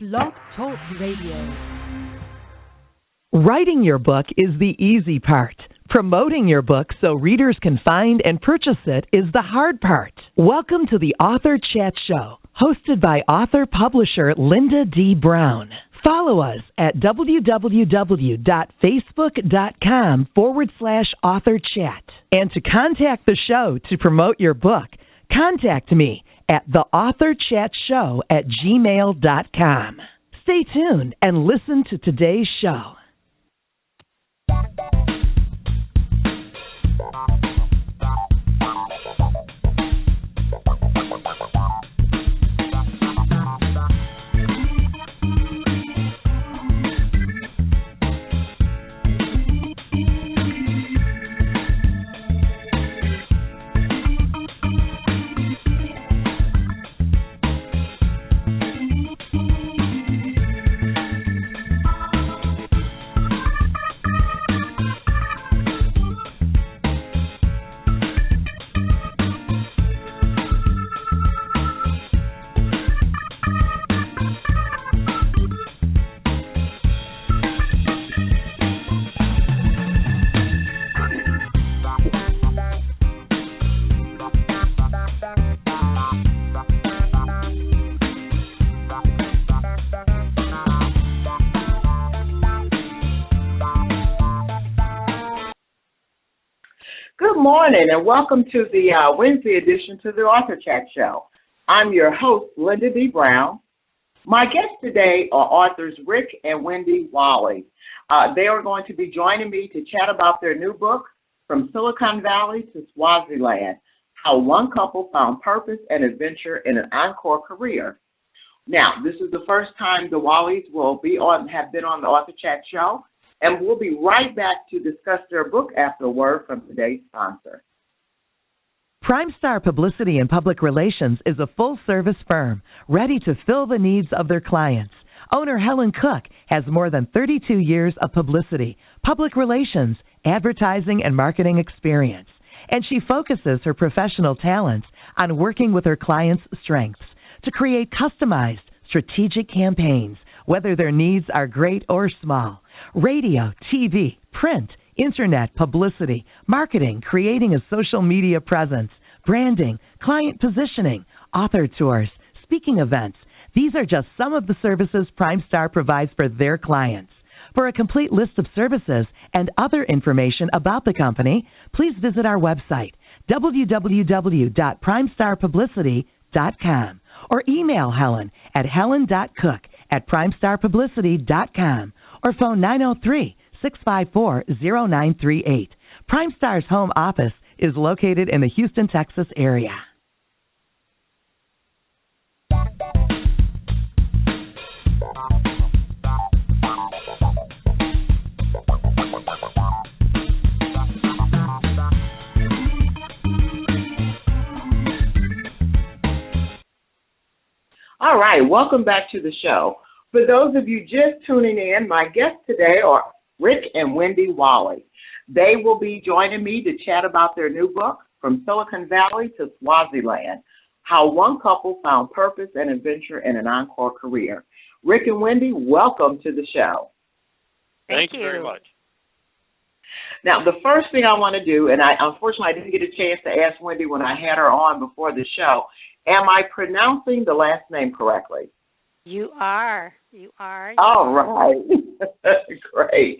Blog Talk Radio. Writing your book is the easy part. Promoting your book so readers can find and purchase it is the hard part. Welcome to the Author Chat Show, hosted by author-publisher Lynda D. Brown. Follow us at www.facebook.com/authorchat. And to contact the show to promote your book, contact me at theauthorchatshow@gmail.com. Stay tuned and listen to today's show. Good morning and welcome to the Wednesday edition to the Author Chat Show. I'm your host, Lynda D. Brown. My guests today are authors Rick and Wendy Walleigh. They are going to be joining me to chat about their new book, From Silicone Valley to Swaziland, How One Couple Found Purpose and Adventure in an Encore Career. Now, this is the first time the Walleighs have been on the Author Chat Show. And we'll be right back to discuss their book after a word from today's sponsor. Primestar Publicity and Public Relations is a full-service firm ready to fill the needs of their clients. Owner Helen Cook has more than 32 years of publicity, public relations, advertising, and marketing experience. And she focuses her professional talents on working with her clients' strengths to create customized, strategic campaigns, whether their needs are great or small. Radio, TV, print, internet, publicity, marketing, creating a social media presence, branding, client positioning, author tours, speaking events. These are just some of the services Primestar provides for their clients. For a complete list of services and other information about the company, please visit our website, www.primestarpublicity.com, or email Helen at helen.cook@primestarpublicity.com. or phone 903-654-0938. Primestar's home office is located in the Houston, Texas area. All right, welcome back to the show. For those of you just tuning in, my guests today are Rick and Wendy Walleigh. They will be joining me to chat about their new book, From Silicone Valley to Swaziland, How One Couple Found Purpose and Adventure in an Encore Career. Rick and Wendy, welcome to the show. Thank you very much. Now, the first thing I want to do, and unfortunately I didn't get a chance to ask Wendy when I had her on before the show, am I pronouncing the last name correctly? You are. All right. Great.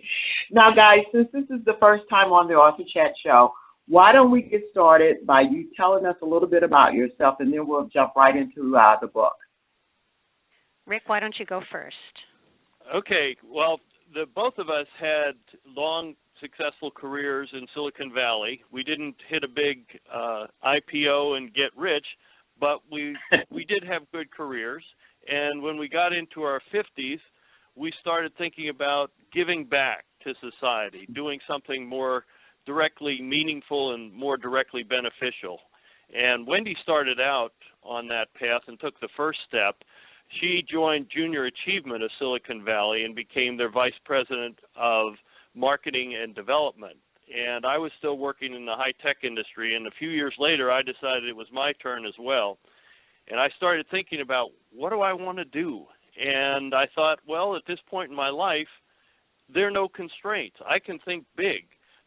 Now, guys, since this is the first time on the Author Chat Show, why don't we get started by you telling us a little bit about yourself, and then we'll jump right into the book. Rick, why don't you go first? Okay. Well, both of us had long, successful careers in Silicon Valley. We didn't hit a big IPO and get rich, but we did have good careers. And when we got into our 50s, we started thinking about giving back to society, doing something more directly meaningful and more directly beneficial. And Wendy started out on that path and took the first step. She joined Junior Achievement of Silicon Valley and became their vice president of marketing and development. And I was still working in the high-tech industry, and a few years later I decided it was my turn as well. And I started thinking about, what do I want to do? And I thought, well, at this point in my life, there are no constraints. I can think big.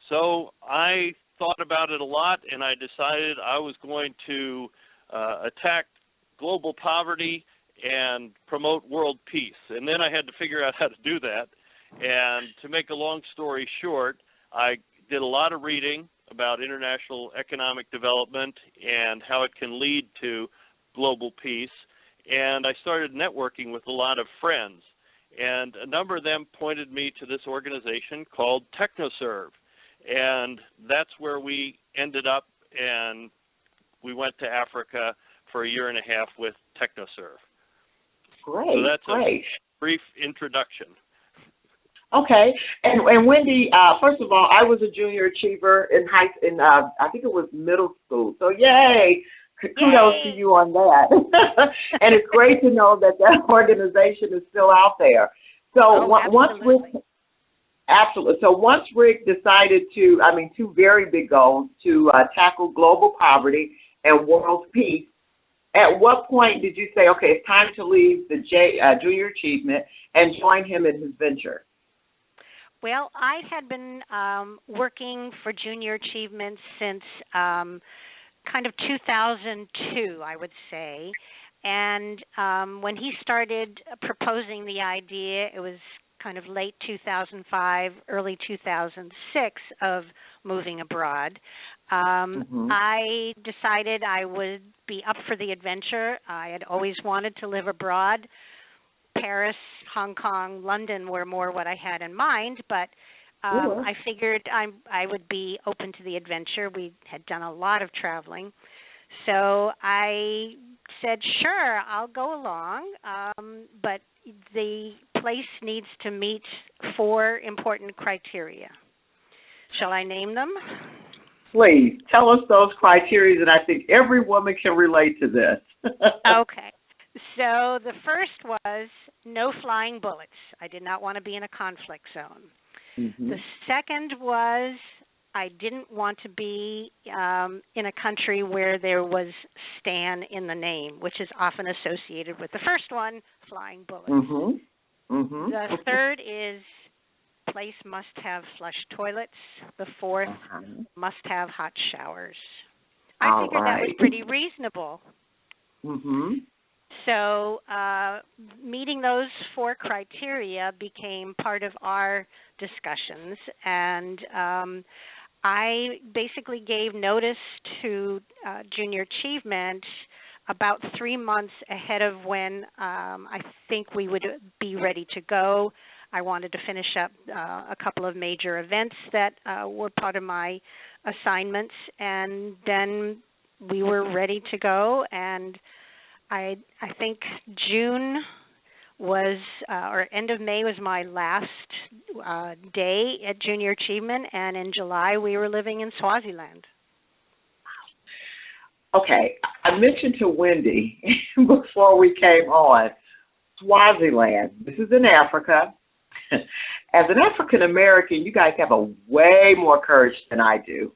So I thought about it a lot, and I decided I was going to attack global poverty and promote world peace. And then I had to figure out how to do that. And to make a long story short, I did a lot of reading about international economic development and how it can lead to global peace. And I started networking with a lot of friends. And a number of them pointed me to this organization called TechnoServe. And that's where we ended up, and we went to Africa for a year and a half with TechnoServe. Great, so that's great. A brief introduction. Okay, and Wendy, first of all, I was a junior achiever in I think it was middle school. So yay, kudos to you on that. And it's great to know that organization is still out there. So once Rick decided to, two very big goals to tackle global poverty and world peace. At what point did you say, okay, it's time to leave the junior achievement and join him in his venture? Well, I had been working for Junior Achievement since kind of 2002, I would say. And when he started proposing the idea, it was kind of late 2005, early 2006 of moving abroad. I decided I would be up for the adventure. I had always wanted to live abroad. Paris, Hong Kong, London were more what I had in mind, but I figured I would be open to the adventure. We had done a lot of traveling. So I said, sure, I'll go along, but the place needs to meet 4 important criteria. Shall I name them? Please, tell us those criteria, and I think every woman can relate to this. Okay. So the first was no flying bullets. I did not want to be in a conflict zone. The second was I didn't want to be in a country where there was Stan in the name, which is often associated with the first one, flying bullets. The third is place must have flush toilets. The fourth must have hot showers. I figured that was pretty reasonable. So meeting those 4 criteria became part of our discussions, and I basically gave notice to Junior Achievement about 3 months ahead of when I think we would be ready to go. I wanted to finish up a couple of major events that were part of my assignments, and then we were ready to go. And I think June was, or end of May was my last day at Junior Achievement, and in July we were living in Swaziland. Okay, I mentioned to Wendy before we came on, Swaziland. This is in Africa. As an African American, you guys have a way more courage than I do.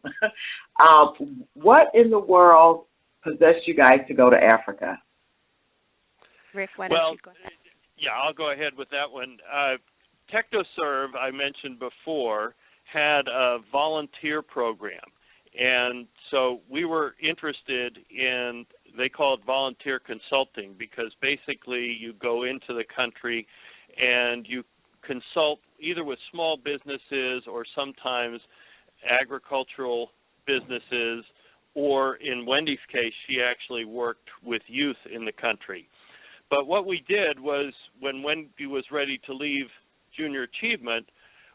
What in the world possessed you guys to go to Africa? Rick, why don't you go ahead? Yeah, I'll go ahead with that one. TechnoServe, I mentioned before, had a volunteer program. And so we were interested in, they call it volunteer consulting, because basically you go into the country and you consult either with small businesses or sometimes agricultural businesses, or in Wendy's case, she actually worked with youth in the country. But what we did was, when Wendy was ready to leave Junior Achievement,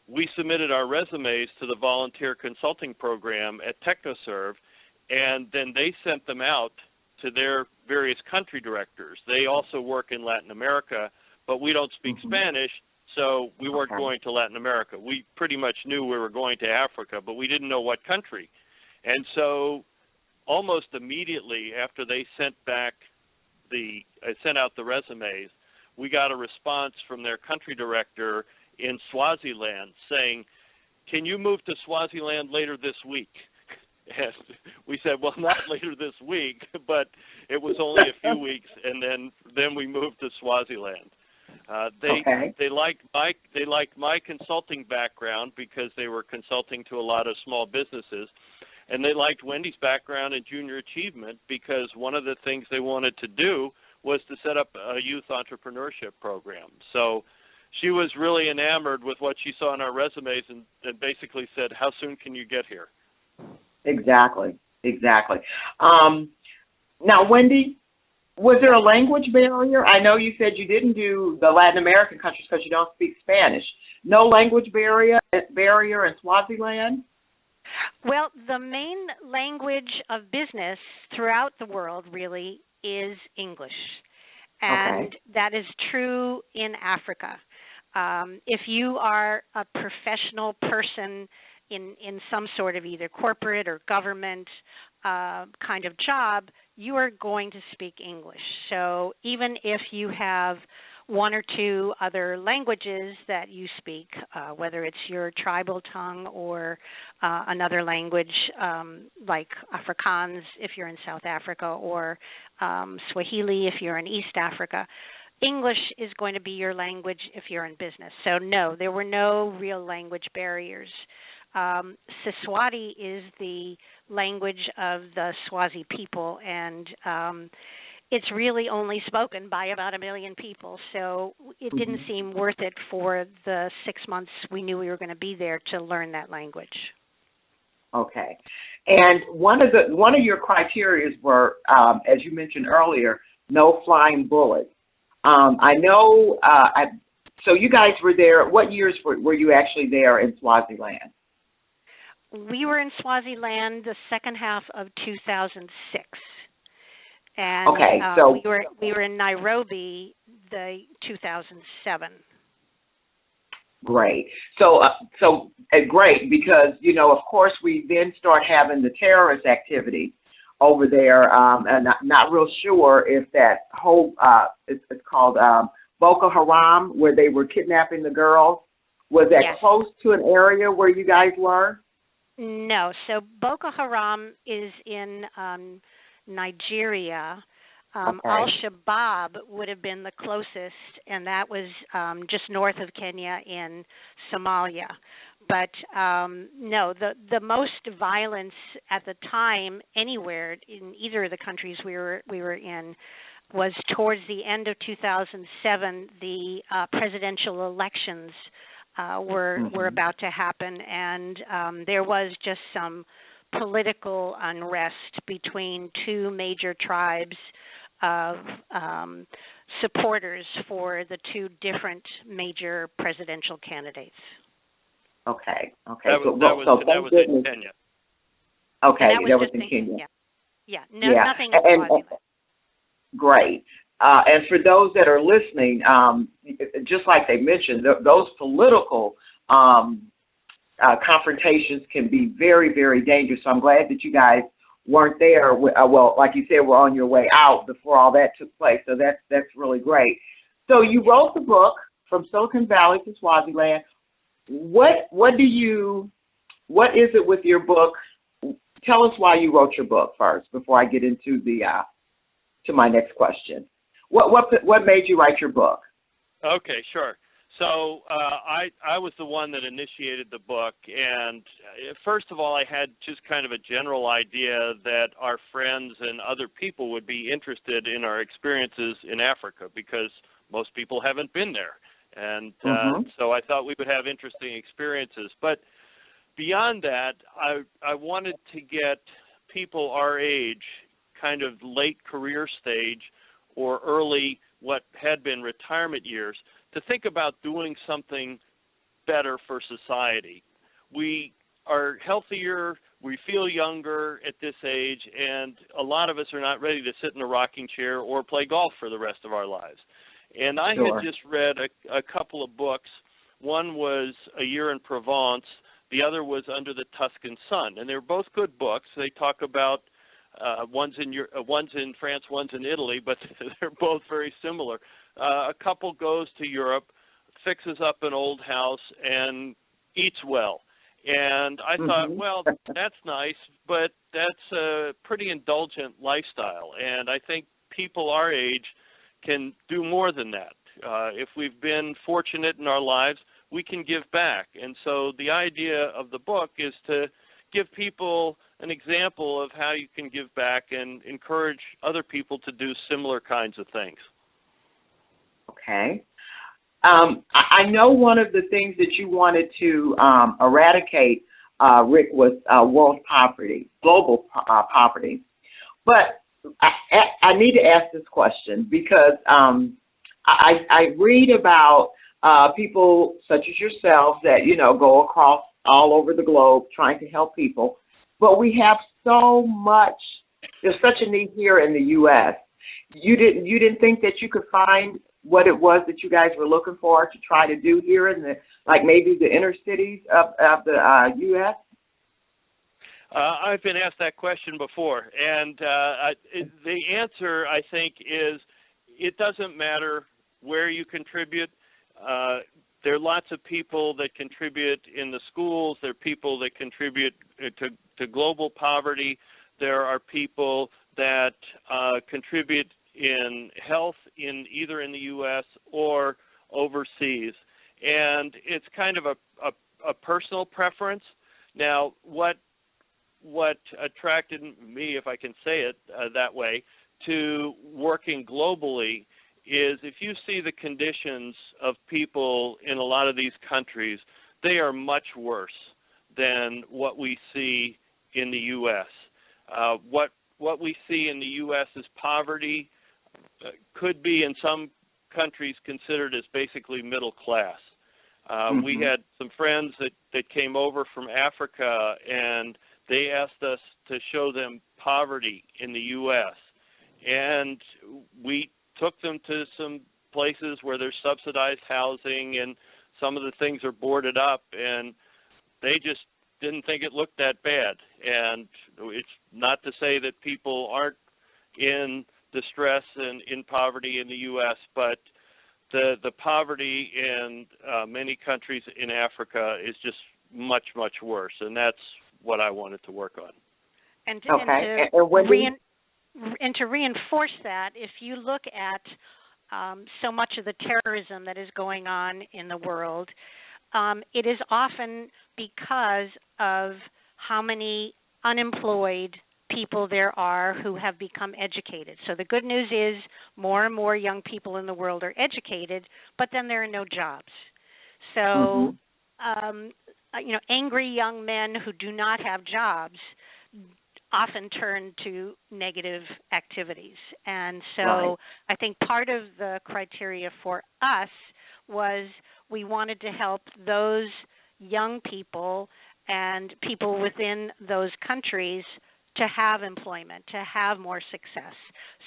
we submitted our resumes to the volunteer consulting program at TechnoServe, and then they sent them out to their various country directors. They also work in Latin America, but we don't speak Spanish, so we weren't going to Latin America. We pretty much knew we were going to Africa, but we didn't know what country. And so almost immediately after they sent out the resumes, we got a response from their country director in Swaziland saying, "Can you move to Swaziland later this week?" And we said, well, not later this week, but it was only a few weeks, and then we moved to Swaziland. They liked my consulting background because they were consulting to a lot of small businesses, and they liked Wendy's background in junior achievement because one of the things they wanted to do was to set up a youth entrepreneurship program. So she was really enamored with what she saw in our resumes and basically said, "How soon can you get here?" Exactly. Now, Wendy, was there a language barrier? I know you said you didn't do the Latin American countries because you don't speak Spanish. No language barrier in Swaziland? Well, the main language of business throughout the world really is English, and that is true in Africa. If you are a professional person in some sort of either corporate or government kind of job, you are going to speak English. So even if you have one or two other languages that you speak, whether it's your tribal tongue or another language like Afrikaans if you're in South Africa, or Swahili if you're in East Africa, English is going to be your language if you're in business. So no, there were no real language barriers. Siswati is the language of the Swazi people, and it's really only spoken by about 1 million people, so it didn't seem worth it for the 6 months we knew we were going to be there to learn that language. Okay. And one of your criteria were, as you mentioned earlier, no flying bullets. I know, so you guys were there, what years were you actually there in Swaziland? We were in Swaziland the second half of 2006. And so we were in Nairobi the 2007. Great. So great, because of course we then start having the terrorist activity over there, and not real sure if that whole it's called Boko Haram, where they were kidnapping the girls. Was that close to an area where you guys were? No. So Boko Haram is in Nigeria. Al-Shabaab would have been the closest, and that was just north of Kenya in Somalia. But no, the most violence at the time anywhere in either of the countries we were in was towards the end of 2007. The presidential elections were about to happen, and there was just some political unrest between two major tribes of supporters for the two different major presidential candidates. Okay. That was in Kenya. Okay, that was in Kenya. Nothing in Swaziland. Great. And for those that are listening, just like they mentioned, those political confrontations can be very, very dangerous. So I'm glad that you guys weren't there. Well, like you said, we're on your way out before all that took place. So that's really great. So you wrote the book, From Silicone Valley to Swaziland. What is it with your book? Tell us why you wrote your book first before I get into to my next question. What made you write your book? Okay, sure. So I was the one that initiated the book, and first of all, I had just kind of a general idea that our friends and other people would be interested in our experiences in Africa because most people haven't been there. And so I thought we would have interesting experiences. But beyond that, I wanted to get people our age, kind of late career stage or early what had been retirement years, to think about doing something better for society. We are healthier, we feel younger at this age, and a lot of us are not ready to sit in a rocking chair or play golf for the rest of our lives. And I had just read a couple of books. One was A Year in Provence, the other was Under the Tuscan Sun, and they're both good books. They talk about one's in France, one's in Italy, but they're both very similar. A couple goes to Europe, fixes up an old house, and eats well. And I thought, well, that's nice, but that's a pretty indulgent lifestyle. And I think people our age can do more than that. If we've been fortunate in our lives, we can give back. And so the idea of the book is to give people an example of how you can give back and encourage other people to do similar kinds of things. Okay. I know one of the things that you wanted to eradicate, Rick, was world poverty, global poverty. But I need to ask this question because I read about people such as yourselves that, go across all over the globe trying to help people. But we have so much, there's such a need here in the U.S. You didn't think that you could find what it was that you guys were looking for to try to do here in maybe the inner cities of the U.S.? I've been asked that question before, and the answer, I think, is it doesn't matter where you contribute. There are lots of people that contribute in the schools. There are people that contribute to global poverty. There are people that contribute in health either in the U.S. or overseas. And it's kind of a personal preference. Now, what attracted me, if I can say it that way, to working globally is if you see the conditions of people in a lot of these countries, they are much worse than what we see in the U.S. What we see in the U.S. as poverty could be in some countries considered as basically middle class. We had some friends that came over from Africa, and they asked us to show them poverty in the U.S., and we took them to some places where there's subsidized housing and some of the things are boarded up, and they just didn't think it looked that bad. And it's not to say that people aren't in distress and in poverty in the U.S., but the poverty in many countries in Africa is just much, much worse, and that's what I wanted to work on. And okay. to reinforce that, if you look at so much of the terrorism that is going on in the world, it is often because of how many unemployed people there are who have become educated. So the good news is more and more young people in the world are educated, but then there are no jobs. So, angry young men who do not have jobs often turn to negative activities. And so I think part of the criteria for us was we wanted to help those young people and people within those countries to have employment, to have more success,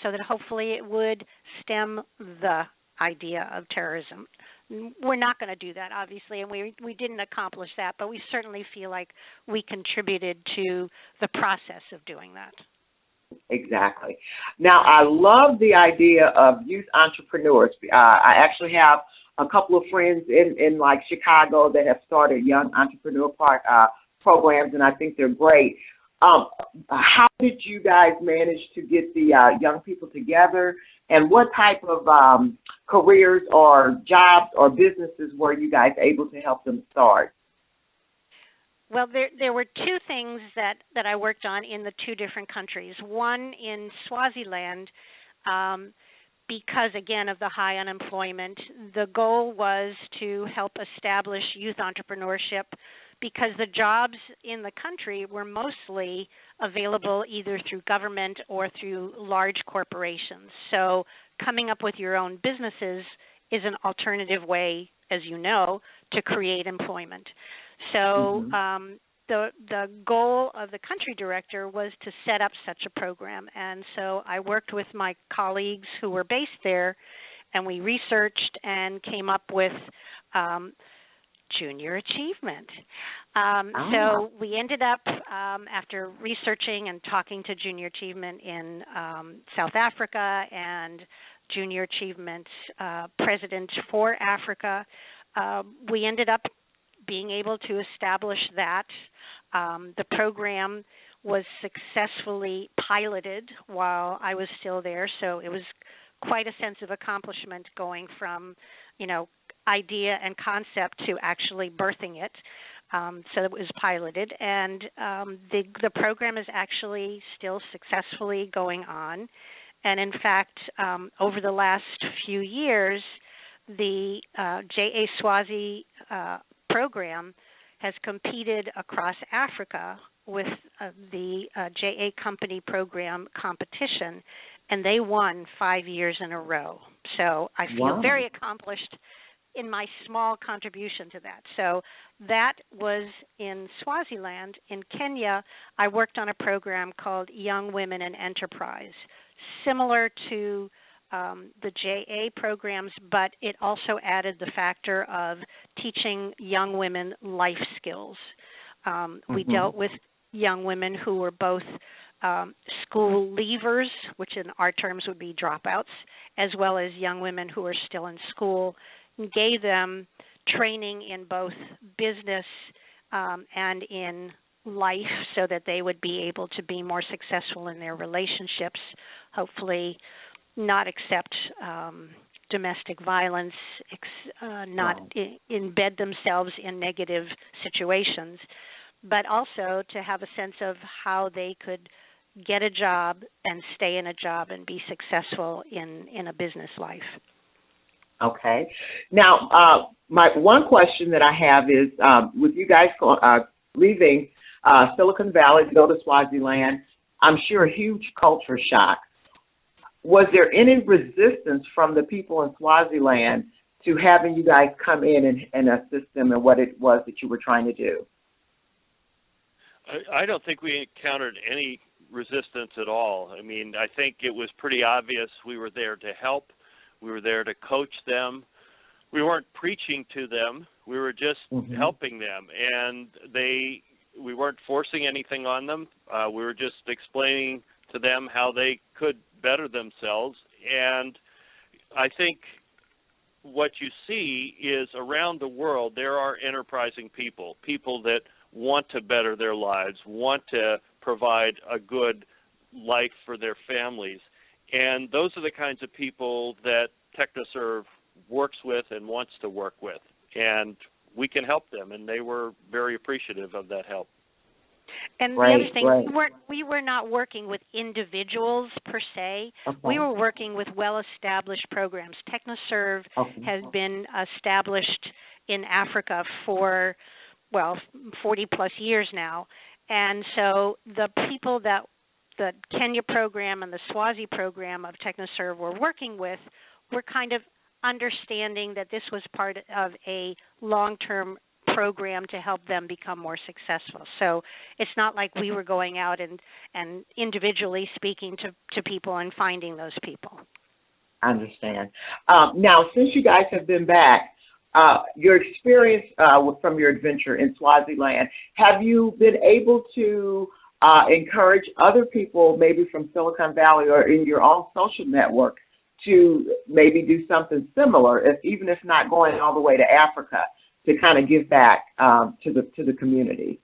so that hopefully it would stem the idea of terrorism. We're not going to do that, obviously, and we didn't accomplish that, but we certainly feel like we contributed to the process of doing that. Exactly. Now, I love the idea of youth entrepreneurs. I actually have a couple of friends in like Chicago that have started young entrepreneur programs, and I think they're great. How did you guys manage to get the young people together, and what type of careers or jobs or businesses were you guys able to help them start? Well, there were two things that I worked on in the two different countries. One in Swaziland, because, again, of the high unemployment, the goal was to help establish youth entrepreneurship because the jobs in the country were mostly available either through government or through large corporations. So coming up with your own businesses is an alternative way, as you know, to create employment. So the goal of the country director was to set up such a program. And so I worked with my colleagues who were based there, and we researched and came up with Junior Achievement. So we ended up, after researching and talking to Junior Achievement in South Africa and Junior Achievement President for Africa, we ended up being able to establish that. The program was successfully piloted while I was still there, so it was quite a sense of accomplishment going from, idea and concept to actually birthing it. So it was piloted, and the program is actually still successfully going on. And in fact, over the last few years, the JA Swazi program has competed across Africa with the JA Company program competition, and they won 5 years in a row. So I feel very accomplished in my small contribution to that. So that was in Swaziland. In Kenya, I worked on a program called Young Women in Enterprise, similar to the JA programs, but it also added the factor of teaching young women life skills. We dealt with young women who were both school leavers, which in our terms would be dropouts, as well as young women who are still in school, and gave them training in both business and in life so that they would be able to be more successful in their relationships, hopefully not accept domestic violence, not embed themselves in negative situations, but also to have a sense of how they could get a job and stay in a job and be successful in a business life. Okay. Now, my one question that I have is, with you guys leaving Silicon Valley to go to Swaziland, I'm sure a huge culture shock. Was there any resistance from the people in Swaziland to having you guys come in and assist them in what it was that you were trying to do? I don't think we encountered any resistance at all. I mean, I think it was pretty obvious we were there to help. We were there to coach them. We weren't preaching to them. We were just helping them. And we weren't forcing anything on them. We were just explaining to them how they could better themselves. And I think what you see is around the world there are enterprising people that want to better their lives, want to provide a good life for their families. And those are the kinds of people that TechnoServe works with and wants to work with. And we can help them, and they were very appreciative of that help. And the other thing, we were not working with individuals per se. Okay. We were working with well-established programs. TechnoServe has been established in Africa for, 40-plus years now. And so the people that the Kenya program and the Swazi program of TechnoServe were working with were kind of understanding that this was part of a long-term program to help them become more successful. So it's not like we were going out and individually speaking to people and finding those people. I understand. Now, since you guys have been back, your experience from your adventure in Swaziland, have you been able to encourage other people, maybe from Silicon Valley or in your own social network, to maybe do something similar, even if not going all the way to Africa, to kind of give back to the community?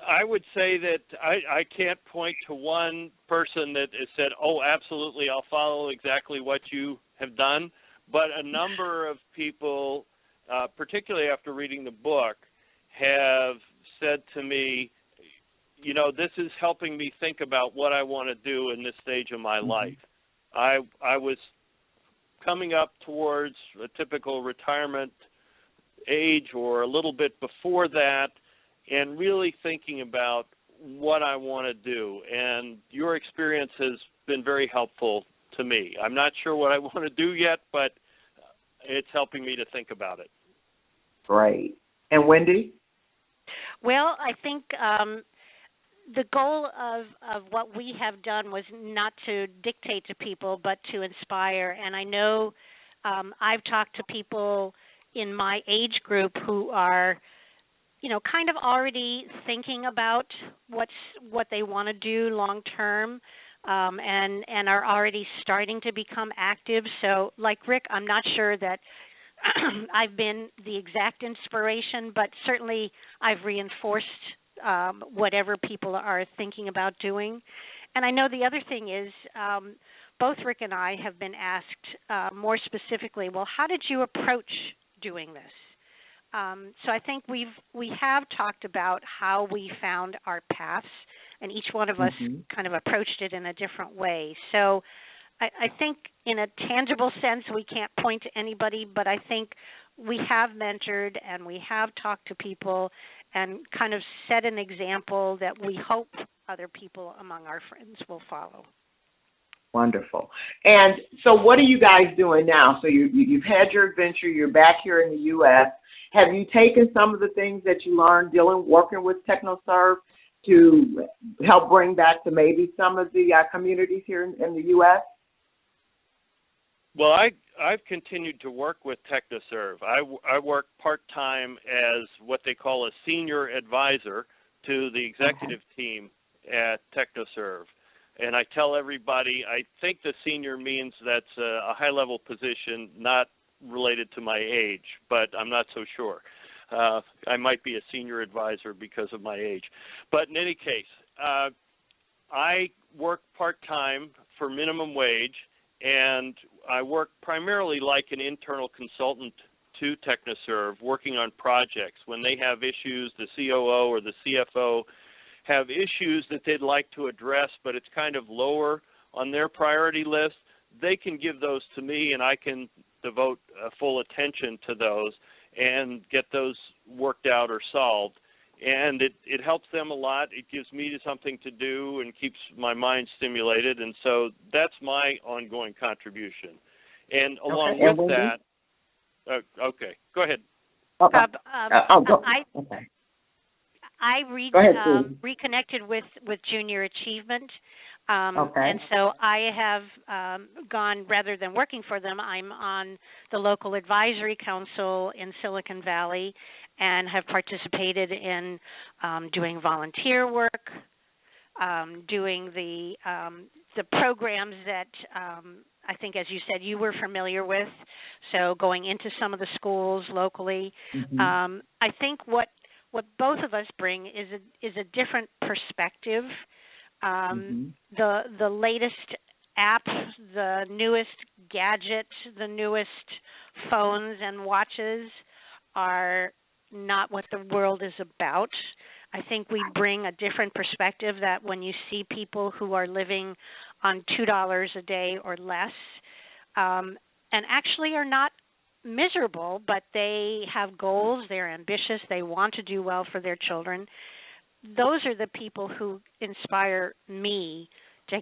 I would say that I can't point to one person that has said, oh, absolutely, I'll follow exactly what you have done. But a number of people, particularly after reading the book, have said to me, this is helping me think about what I want to do in this stage of my life. I was coming up towards a typical retirement age or a little bit before that, and really thinking about what I want to do. And your experience has been very helpful to me. I'm not sure what I want to do yet, but it's helping me to think about it. Great. And Wendy? Well, I think the goal of what we have done was not to dictate to people, but to inspire. And I know I've talked to people in my age group who are, kind of already thinking about what they want to do long term, and are already starting to become active. So, like Rick, I'm not sure that I've been the exact inspiration, but certainly I've reinforced whatever people are thinking about doing. And I know the other thing is, both Rick and I have been asked more specifically, well, how did you approach doing this? So I think we have talked about how we found our paths, and each one of us kind of approached it in a different way. So I think in a tangible sense we can't point to anybody, but I think we have mentored and we have talked to people and kind of set an example that we hope other people among our friends will follow. Wonderful. And so what are you guys doing now? So you've had your adventure, you're back here in the U.S. Have you taken some of the things that you learned working with TechnoServe to help bring back to maybe some of the communities here in the U.S.? Well, I've continued to work with TechnoServe. I work part-time as what they call a senior advisor to the executive team at TechnoServe. And I tell everybody, I think the senior means that's a high-level position, not related to my age, but I'm not so sure. I might be a senior advisor because of my age. But in any case, I work part-time for minimum wage, and I work primarily like an internal consultant to TechnoServe, working on projects. When they have issues, the COO or the CFO have issues that they'd like to address, but it's kind of lower on their priority list, they can give those to me, and I can devote full attention to those and get those worked out or solved. And it helps them a lot. It gives me something to do and keeps my mind stimulated, and so that's my ongoing contribution. And along with that, okay, go ahead. I reconnected with Junior Achievement, and so I have gone, rather than working for them, I'm on the local advisory council in Silicon Valley and have participated in doing volunteer work, doing the programs that I think, as you said, you were familiar with, so going into some of the schools locally. I think what both of us bring is a different perspective. The latest app, the newest gadget, the newest phones and watches are not what the world is about. I think we bring a different perspective that when you see people who are living on $2 a day or less, and actually are not miserable, but they have goals, they're ambitious, they want to do well for their children, those are the people who inspire me to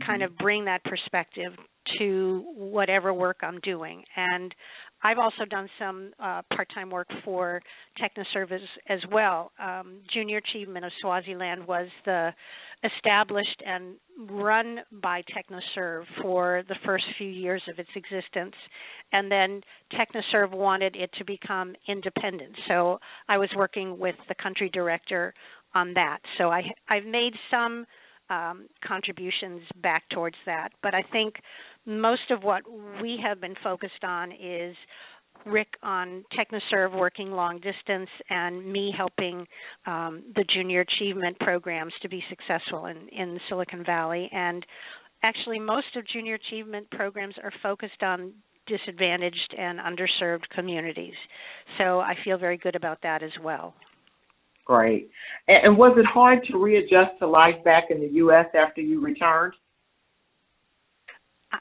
kind of bring that perspective to whatever work I'm doing. And I've also done some part-time work for TechnoServe as well. Junior Achievement of Swaziland was established and run by TechnoServe for the first few years of its existence, and then TechnoServe wanted it to become independent. So I was working with the country director on that. So I've made some contributions back towards that, but I think most of what we have been focused on is Rick on TechnoServe working long distance and me helping the junior achievement programs to be successful in Silicon Valley. And actually most of junior achievement programs are focused on disadvantaged and underserved communities. So I feel very good about that as well. Great. And was it hard to readjust to life back in the U.S. after you returned?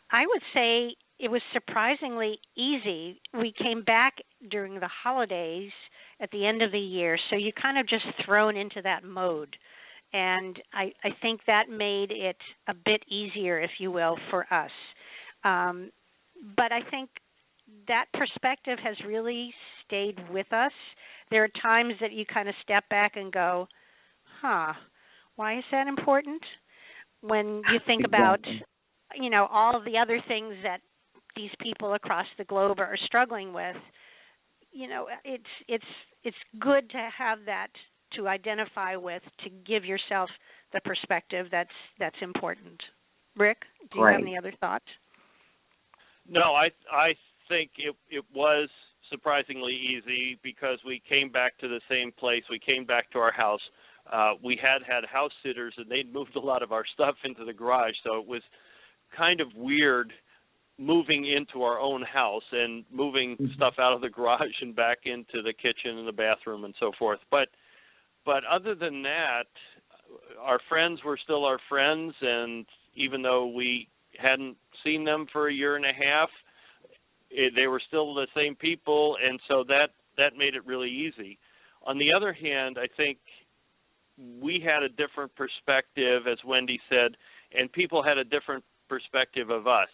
I would say it was surprisingly easy. We came back during the holidays at the end of the year, so you kind of just thrown into that mode. And I think that made it a bit easier, if you will, for us. But I think that perspective has really stayed with us. There are times that you kind of step back and go, why is that important? When you think about, all of the other things that these people across the globe are struggling with, it's good to have that to identify with, to give yourself the perspective that's important. Rick, do you have any other thoughts? No, I think it was surprisingly easy because we came back to the same place. We came back to our house. We had house sitters, and they'd moved a lot of our stuff into the garage, so it was kind of weird moving into our own house and moving stuff out of the garage and back into the kitchen and the bathroom and so forth. But other than that, our friends were still our friends, and even though we hadn't seen them for a year and a half, they were still the same people, and so that made it really easy. On the other hand, I think we had a different perspective, as Wendy said, and people had a different perspective of us.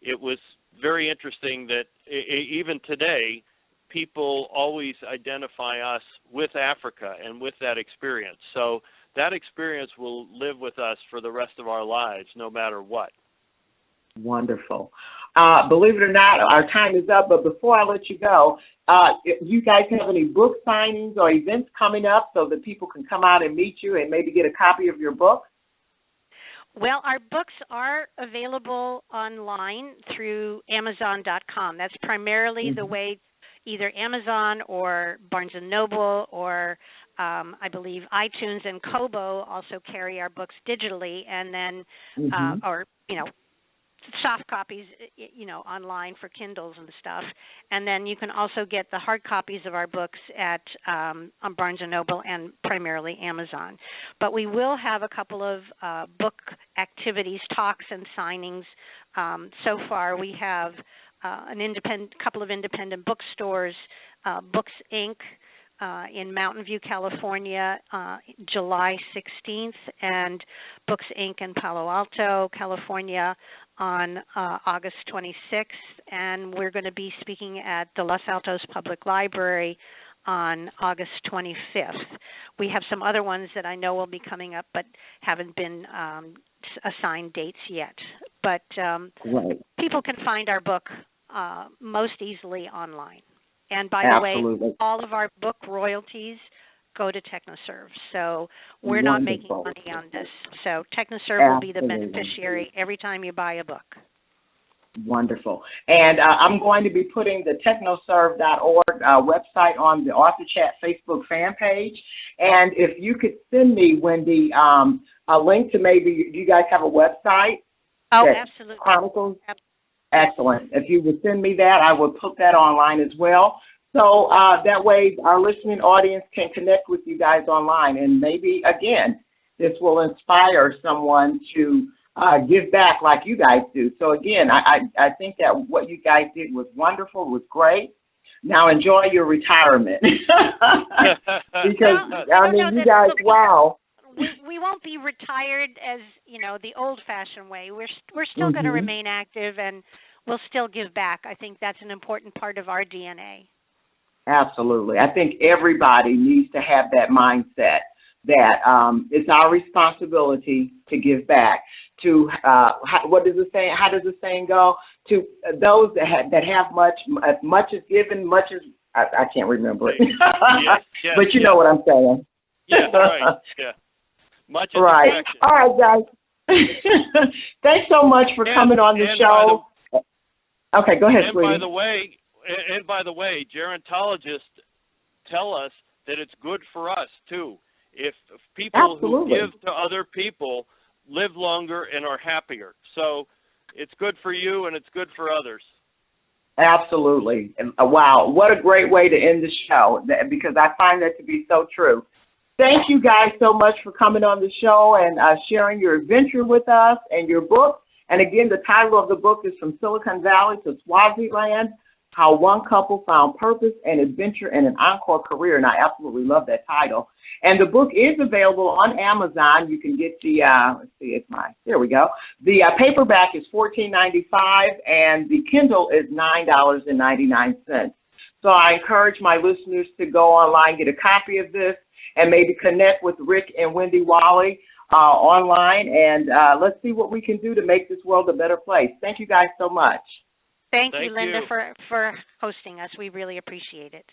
It was very interesting that even today, people always identify us with Africa and with that experience. So that experience will live with us for the rest of our lives, no matter what. Wonderful. Believe it or not, our time is up, but before I let you go, you guys have any book signings or events coming up so that people can come out and meet you and maybe get a copy of your book? Well, our books are available online through Amazon.com. That's primarily the way, either Amazon or Barnes & Noble or I believe iTunes and Kobo also carry our books digitally, and then or soft copies, online for Kindles and stuff. And then you can also get the hard copies of our books at on Barnes & Noble and primarily Amazon. But we will have a couple of book activities, talks, and signings. So far, we have couple of independent bookstores, Books Inc., in Mountain View, California, July 16th, and Books Inc. in Palo Alto, California, on August 26th. And we're going to be speaking at the Los Altos Public Library on August 25th. We have some other ones that I know will be coming up but haven't been assigned dates yet. But people can find our book most easily online. And by the way, all of our book royalties go to TechnoServe. So we're not making money on this. So TechnoServe will be the beneficiary every time you buy a book. Wonderful. And I'm going to be putting the technoserve.org website on the Author Chat Facebook fan page. And if you could send me, Wendy, a link to maybe, do you guys have a website? Oh, absolutely. Chronicles? Excellent. If you would send me that, I would put that online as well. So that way our listening audience can connect with you guys online. And maybe, again, this will inspire someone to give back like you guys do. So, again, I think that what you guys did was wonderful, was great. Now enjoy your retirement. Because, you guys, wow. We won't be retired as, the old-fashioned way. We're still going to remain active, and we'll still give back. I think that's an important part of our DNA. Absolutely. I think everybody needs to have that mindset that it's our responsibility to give back to, what does the saying, how does the saying go? To those that have much is given, much is, I can't remember it. Yes, but you know what I'm saying. Yeah, right, yeah. Much is right. affection. All right, guys. Thanks so much for coming on the show. Okay, go ahead, sweetie. By the way, gerontologists tell us that it's good for us too. If people who give to other people live longer and are happier, so it's good for you and it's good for others. Absolutely. Wow, what a great way to end the show, because I find that to be so true. Thank you guys so much for coming on the show and sharing your adventure with us and your book. And again, the title of the book is From Silicon Valley to Swaziland, How One Couple Found Purpose and Adventure in an Encore Career. And I absolutely love that title. And the book is available on Amazon. You can get the, there we go. The paperback is $14.95 and the Kindle is $9.99. So I encourage my listeners to go online, get a copy of this, and maybe connect with Rick and Wendy Walleigh online, and let's see what we can do to make this world a better place. Thank you guys so much. Thank you, Lynda, for hosting us. We really appreciate it.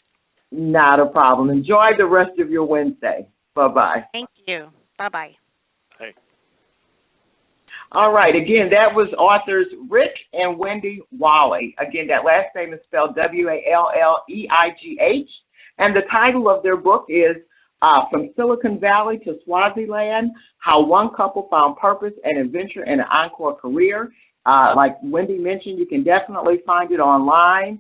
Not a problem. Enjoy the rest of your Wednesday. Bye-bye. Thank you. Bye-bye. Hey. All right. Again, that was authors Rick and Wendy Walleigh. Again, that last name is spelled Walleigh. And the title of their book is From Silicone Valley to Swaziland, how one couple found purpose and adventure in an encore career. Like Wendy mentioned, you can definitely find it online.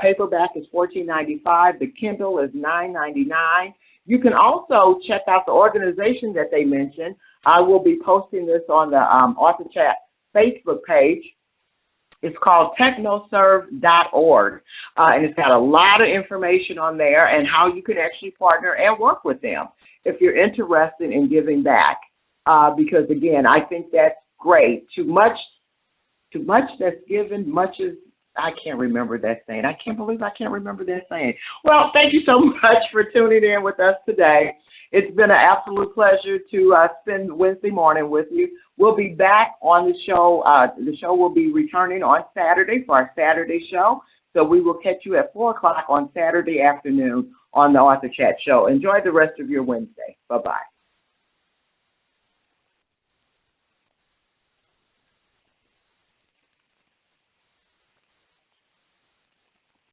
Paperback is $14.95. The Kindle is $9.99. You can also check out the organization that they mentioned. I will be posting this on the Author Chat Facebook page. It's called technoserve.org, and it's got a lot of information on there and how you can actually partner and work with them if you're interested in giving back. Because, again, I think that's great. Too much that's given, much is, I can't remember that saying. I can't believe I can't remember that saying. Well, thank you so much for tuning in with us today. It's been an absolute pleasure to spend Wednesday morning with you. We'll be back on the show. The show will be returning on Saturday for our Saturday show. So we will catch you at 4 o'clock on Saturday afternoon on the Author Chat Show. Enjoy the rest of your Wednesday. Bye-bye.